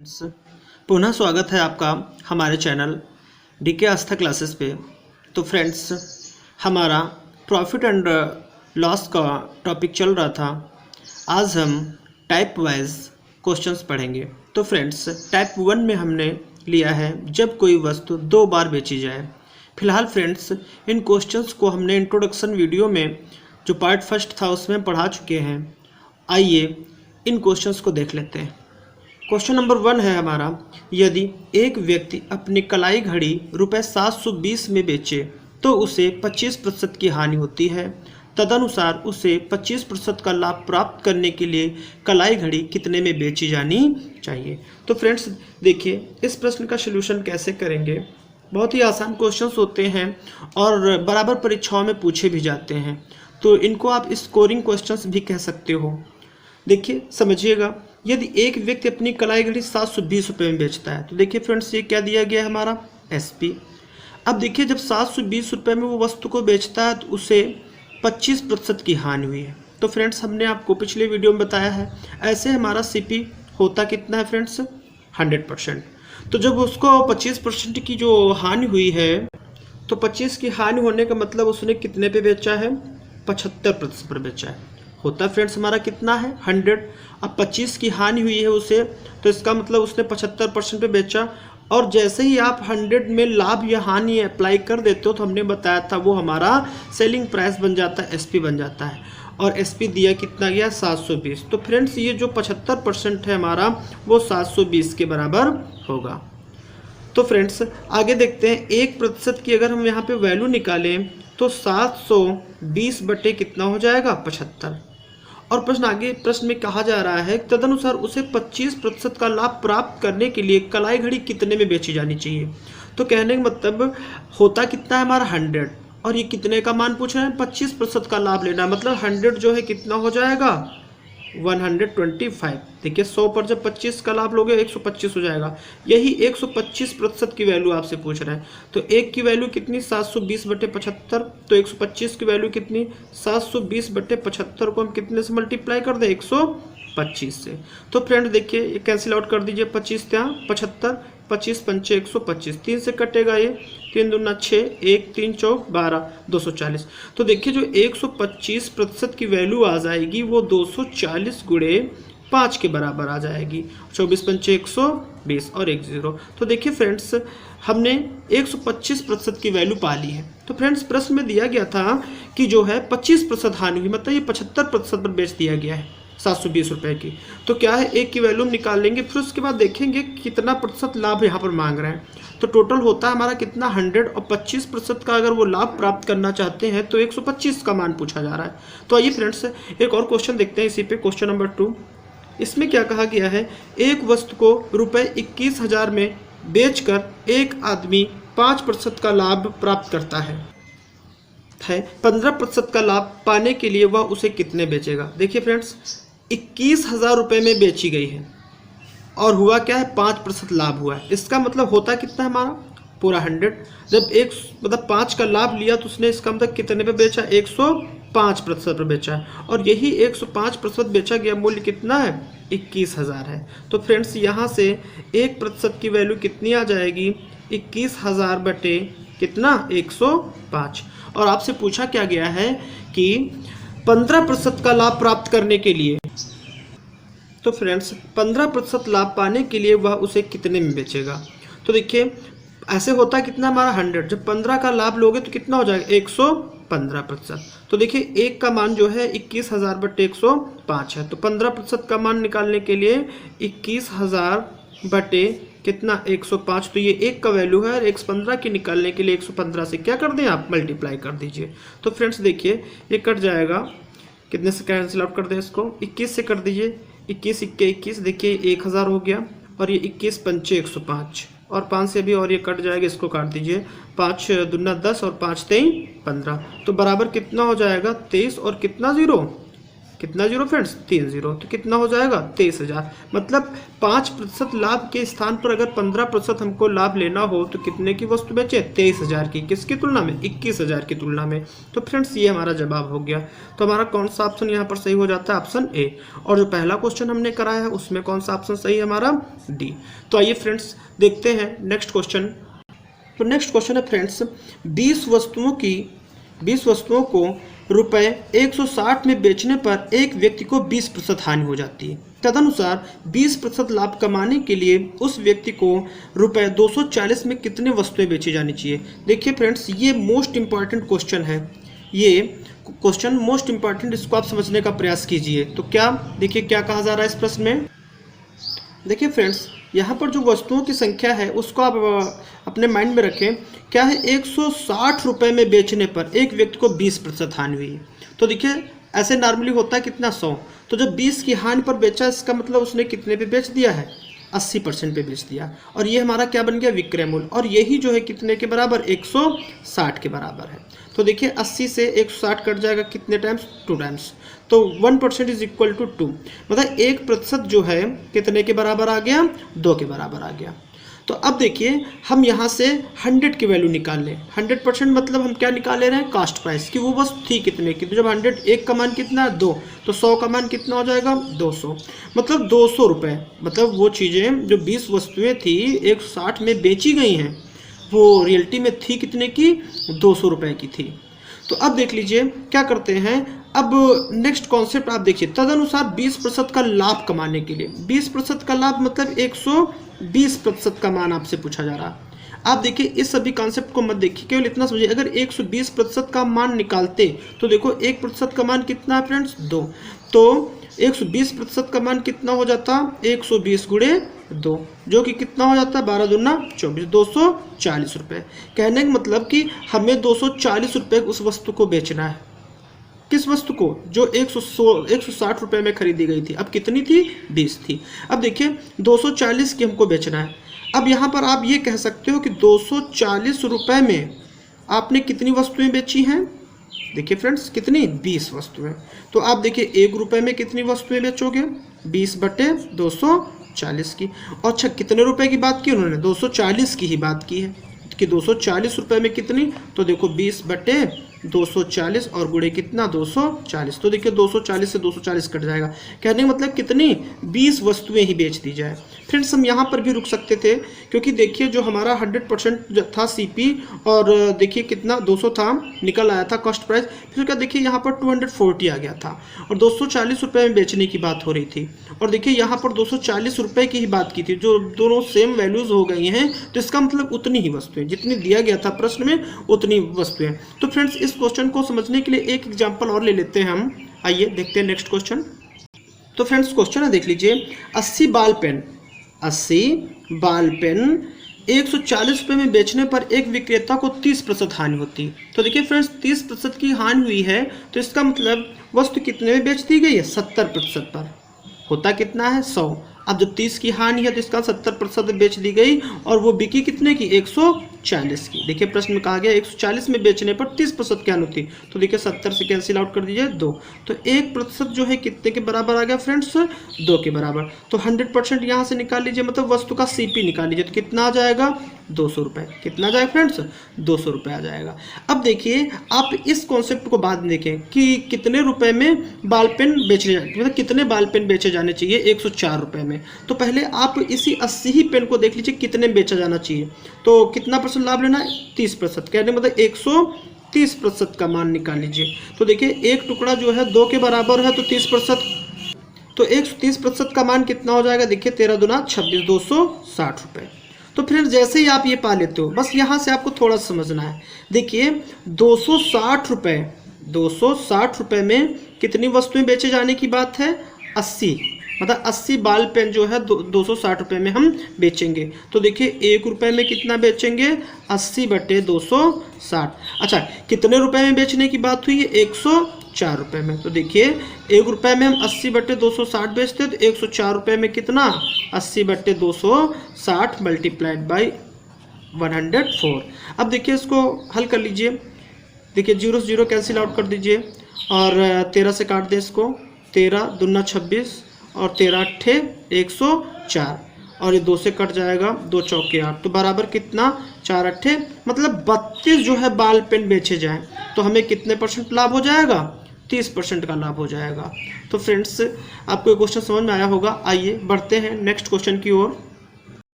Friends, पुनः स्वागत है आपका हमारे चैनल डीके आस्था क्लासेस पे। तो फ्रेंड्स, हमारा प्रॉफिट एंड लॉस का टॉपिक चल रहा था। आज हम टाइप वाइज क्वेश्चंस पढ़ेंगे। तो फ्रेंड्स, टाइप 1 में हमने लिया है जब कोई वस्तु 2 बार बेची जाए। फिलहाल फ्रेंड्स, इन क्वेश्चंस को हमने इंट्रोडक्शन वीडियो में जो पार्ट फर्स्ट था उसमें पढ़ा चुके हैं। आइए इन क्वेश्चंस को देख लेते हैं। क्वेश्चन नंबर 1 है हमारा, यदि एक व्यक्ति अपनी कलाई घड़ी रुपये 720 में बेचे तो उसे 25% की हानि होती है। तदनुसार उसे 25% का लाभ प्राप्त करने के लिए कलाई घड़ी कितने में बेची जानी चाहिए। तो फ्रेंड्स देखिए, इस प्रश्न का सलूशन कैसे करेंगे। बहुत ही आसान क्वेश्चंस होते हैं और बराबर परीक्षाओं में पूछे भी जाते हैं, तो इनको आप स्कोरिंग क्वेश्चंस भी कह सकते हो। देखिए समझिएगा, यदि एक व्यक्ति अपनी कलाई घड़ी 720 रुपये में बेचता है तो देखिए फ्रेंड्स, ये क्या दिया गया है हमारा एसपी। अब देखिए, जब 720 रुपये में वो वस्तु को बेचता है तो उसे 25% की हानि हुई है। तो फ्रेंड्स, हमने आपको पिछले वीडियो में बताया है, ऐसे हमारा सीपी होता कितना है फ्रेंड्स, 100%। तो जब उसको 25% की जो हानि हुई है, तो 25 की हानि होने का मतलब उसने कितने पे बेचा है, 75% पर बेचा है। होता फ्रेंड्स हमारा कितना है, 100। अब 25 की हानि हुई है उसे, तो इसका मतलब उसने 75% पे बेचा। और जैसे ही आप 100 में लाभ या हानि अप्लाई कर देते हो तो हमने बताया था वो हमारा सेलिंग प्राइस बन जाता है, एसपी बन जाता है। और एसपी दिया कितना गया, 720। तो फ्रेंड्स, ये जो 75% है हमारा वो 720 के बराबर होगा। तो फ्रेंड्स आगे देखते हैं, 1% की अगर हम यहाँ पे वैल्यू निकालें तो 720 बटे कितना हो जाएगा, 75। और प्रश्न में कहा जा रहा है, तदनुसार उसे 25% का लाभ प्राप्त करने के लिए कलाई घड़ी कितने में बेची जानी चाहिए। तो कहने का मतलब होता कितना है हमारा 100, और ये कितने का मान पूछ रहे हैं, 25% का लाभ लेना। मतलब 100 जो है कितना हो जाएगा, 125। देखिए 100 पर जब 25 का लाभ लोगे 125 हो जाएगा। यही 125% की वैल्यू आपसे पूछ रहे हैं। तो एक की वैल्यू कितनी, 720 बटे 75। तो 125 की वैल्यू कितनी, 720 बटे 75 को हम कितने से मल्टीप्लाई कर दें, 125 से। तो फ्रेंड देखिए, कैंसिल आउट कर दीजिए, 25 ત્યાં 75, 25 पंचे 125, 3 से कटेगा ये, 3 दूना 6, 1 3 चौक 12, 240। तो देखिए जो 125% की वैल्यू आ जाएगी वो 240 गुणे 5 के बराबर आ जाएगी। 24 पंचे 120 और 1 0। तो देखिए फ्रेंड्स, हमने 125% की वैल्यू पा ली है। तो फ्रेंड्स, प्रश्न में दिया गया था कि जो है 25% हानि हुई, मतलब ये 75% पर बेच दिया गया है 720 रुपये की। तो क्या है, एक की वैल्यू निकाल लेंगे, फिर उसके बाद देखेंगे कितना प्रतिशत लाभ यहाँ पर मांग रहे हैं। तो टोटल होता है हमारा कितना, 100, और 25% का अगर वो लाभ प्राप्त करना चाहते हैं तो 125 का मान पूछा जा रहा है। तो आइए फ्रेंड्स, एक और क्वेश्चन देखते हैं इसी पे, क्वेश्चन नंबर 2। इसमें क्या कहा गया है, एक वस्तु को रुपये 21,000 में बेचकर एक आदमी 5% का लाभ प्राप्त करता है। 15% का लाभ पाने के लिए वह उसे कितने बेचेगा। देखिए फ्रेंड्स, 21,000 रुपये में बेची गई है और हुआ क्या है, 5% लाभ हुआ है। इसका मतलब होता कितना है हमारा, पूरा 100। जब एक मतलब 5 का लाभ लिया तो उसने इसका मतलब कितने पे बेचा, 105% पर बेचा है। और यही 105% बेचा गया मूल्य कितना है, 21,000 है। तो फ्रेंड्स यहाँ से 1% की वैल्यू कितनी आ जाएगी, 21,000 बटे कितना, 105। और आपसे पूछा क्या गया है कि 15% का लाभ प्राप्त करने के लिए, तो फ्रेंड्स 15% लाभ पाने के लिए वह उसे कितने में बेचेगा। तो देखिए ऐसे होता है कितना हमारा 100, जब 15 का लाभ लोगे तो कितना हो जाएगा, 115%। तो देखिए एक का मान जो है 21,000 बटे 105 है। तो 15% का मान निकालने के लिए 21,000 बटे कितना, 105। तो ये एक का वैल्यू है, और 115 की निकालने के लिए 115 से क्या कर दें आप, मल्टीप्लाई कर दीजिए। तो फ्रेंड्स देखिए ये कट जाएगा, कितने से कैंसिल आउट कर दें इसको, 21 से कर दीजिए, 21 इक्के 21, देखिए 1,000 हो गया। और ये 21 पंचे 105, और 5 से भी और ये कट जाएगा, इसको काट दीजिए, 5 दूना 10 और 5 3 15। तो बराबर कितना हो जाएगा, 23 और कितना 0, कितना जीरो फ्रेंड्स, 3 जीरो, तो कितना हो जाएगा 23,000। मतलब 5% लाभ के स्थान पर अगर 15% हमको लाभ लेना हो तो कितने की वस्तु बेचे, 23,000 की। किसकी तुलना में, 21,000 की तुलना में। तो फ्रेंड्स ये हमारा जवाब हो गया। तो हमारा कौन सा ऑप्शन यहाँ पर सही हो जाता है, ऑप्शन ए। और जो पहला क्वेश्चन हमने कराया है उसमें कौन सा ऑप्शन सही है हमारा, डी। तो आइए फ्रेंड्स देखते हैं नेक्स्ट क्वेश्चन। तो नेक्स्ट क्वेश्चन है फ्रेंड्स, 20 वस्तुओं को रुपए 160 में बेचने पर एक व्यक्ति को 20% हानि हो जाती है। तदनुसार 20% लाभ कमाने के लिए उस व्यक्ति को रुपए 240 में कितने वस्तुएं बेची जानी चाहिए। देखिए फ्रेंड्स ये मोस्ट इंपॉर्टेंट क्वेश्चन है, ये क्वेश्चन मोस्ट इंपॉर्टेंट, इसको आप समझने का प्रयास कीजिए। तो क्या देखिए क्या कहा जा रहा है इस प्रश्न में। देखिए फ्रेंड्स यहाँ पर जो वस्तुओं की संख्या है उसको आप अपने माइंड में रखें। क्या है, 160 रुपये में बेचने पर एक व्यक्ति को 20% हानि हुई। तो देखिए ऐसे नॉर्मली होता है कितना, 100। तो जब 20 की हानि पर बेचा इसका मतलब उसने कितने पे बेच दिया है, 80% पे बेच दिया। और ये हमारा क्या बन गया, विक्रय मूल्य। और यही जो है कितने के बराबर, 160 के बराबर है। तो देखिए 80 से 160 कट जाएगा कितने टाइम्स, 2 टाइम्स। तो 1% इज इक्वल टू 2, मतलब 1% जो है कितने के बराबर आ गया, 2 के बराबर आ गया। तो अब देखिए हम यहाँ से 100 की वैल्यू निकाल लें। 100% मतलब हम क्या निकाल ले रहे हैं, कास्ट प्राइस की, वो वस्तु थी कितने की। तो जब 100, 1 का मान कितना है, 2, तो 100 का मान कितना हो जाएगा, 200। मतलब 200 रुपये, मतलब वो चीज़ें जो 20 वस्तुएं थी 160 में बेची गई हैं वो रियलिटी में थी कितने की, 200 रुपये की थी। तो अब देख लीजिए क्या करते हैं। अब नेक्स्ट कॉन्सेप्ट आप देखिए, तदनुसार 20% का लाभ कमाने के लिए, 20% का लाभ मतलब 120% का मान आपसे पूछा जा रहा है। आप देखिए इस सभी कॉन्सेप्ट को मत देखिए, केवल इतना समझिए। अगर 120% का मान निकालते तो देखो 1% का मान कितना है फ्रेंड्स, 2। तो 120% का मान कितना हो जाता, 120 गुणे 2, जो कि कितना हो जाता है, 12 दूना 24, 240 रुपये। कहने का मतलब कि हमें 240 रुपये उस वस्तु को बेचना है। किस वस्तु को, जो 160 रुपये में खरीदी गई थी। अब कितनी थी, 20 थी। अब देखिए 240 की हमको बेचना है। अब यहाँ पर आप ये कह सकते हो कि 240 रुपये में आपने कितनी वस्तुएं बेची हैं। देखिए फ्रेंड्स कितनी, 20 वस्तुएं। तो आप देखिए 1 रुपये में कितनी वस्तुएं बेचोगे, 20/240 की। और अच्छा कितने रुपए की बात की उन्होंने, 240 की ही बात की है कि 240 रुपये में कितनी। तो देखो 20/240 और गुणे कितना, 240। तो देखिए 240 से 240 कट जाएगा। कहने का मतलब कितनी, 20 वस्तुएं ही बेच दी जाए। फ्रेंड्स हम यहाँ पर भी रुक सकते थे, क्योंकि देखिए जो हमारा 100% था सीपी, और देखिए कितना 200 था, निकल आया था कॉस्ट प्राइस। फिर क्या देखिए यहाँ पर 240 आ गया था, और 240 रुपये में बेचने की बात हो रही थी। और देखिए यहाँ पर 240 रुपये की ही बात की थी, जो दोनों सेम वैल्यूज हो गई हैं। तो इसका मतलब उतनी ही वस्तुएं, जितनी दिया गया था प्रश्न में उतनी वस्तुएं। तो फ्रेंड्स इस क्वेश्चन को समझने के लिए एक एग्जांपल और ले लेते हैं हम। आइए देखते हैं नेक्स्ट क्वेश्चन। तो फ्रेंड्स क्वेश्चन है, देख लीजिए, 80 बाल पेन 140 रुपये में बेचने पर एक विक्रेता को 30% हानि होती है। तो देखिए फ्रेंड्स 30% की हानि हुई है, तो इसका मतलब वस्तु कितने में बेच दी गई है, 70% पर। होता कितना है, 100। अब जब 30 की हानि है तो इसका 70% बेच दी गई, और वो बिकी कितने की, 140 की। देखिए प्रश्न में कहा गया 140 में बेचने पर 30% क्या होती। तो देखिए 70 से कैंसिल आउट कर दीजिए 2, तो 1% जो है कितने के बराबर आ गया फ्रेंड्स, 2 के बराबर। तो 100% यहाँ से निकाल लीजिए, मतलब वस्तु का सीपी निकाल लीजिए। तो कितना आ जाएगा, 200 रुपये। कितना आ जाएगा फ्रेंड्स, 200 रुपये आ जाएगा। अब देखिए आप इस कॉन्सेप्ट को बाद में देखें कि कितने रुपए में बाल पेन बेचे जाए, मतलब कितने बाल पेन बेचे जाने चाहिए, 104 रुपये में। तो पहले आप इसी 80 ही पेन को देख लीजिए कितने में बेचा जाना चाहिए। तो कितना परसेंट लाभ लेना है, 30%। कहने मतलब 130% का मान निकाल लीजिए। तो देखिए एक टुकड़ा जो है 2 के बराबर है, तो 30%, तो 130% का मान कितना हो जाएगा, देखिए 13 दूना 26, 260 रुपये। तो फिर जैसे ही आप ये पा लेते हो, बस यहाँ से आपको थोड़ा समझना है। देखिए 260 रुपये में कितनी वस्तुएं बेचे जाने की बात है, 80, मतलब 80 बाल पेन जो है 260 रुपये में हम बेचेंगे। तो देखिए 1 रुपये में कितना बेचेंगे, 80/260। अच्छा कितने रुपए में बेचने की बात हुई है, 104 रुपये में। तो देखिए 1 रुपये में हम 80/260 बेचते हैं, तो 104 रुपये में कितना, 80/260 मल्टीप्लाइड बाई 104। अब देखिए इसको हल कर लीजिए। देखिए 0 से 0 कैंसिल आउट कर दीजिए, और 13 से काट दें इसको, 13 दूना 26 और 13 अट्ठे 104 और ये 2 से कट जाएगा, 2 चौके 8, तो बराबर कितना 4 अट्ठे मतलब 32 जो है बॉल पेन बेचे जाएं तो हमें कितने % लाभ हो जाएगा, 30% का लाभ हो जाएगा। तो फ्रेंड्स आपको ये क्वेश्चन समझ में आया होगा। आइए बढ़ते हैं नेक्स्ट क्वेश्चन की ओर।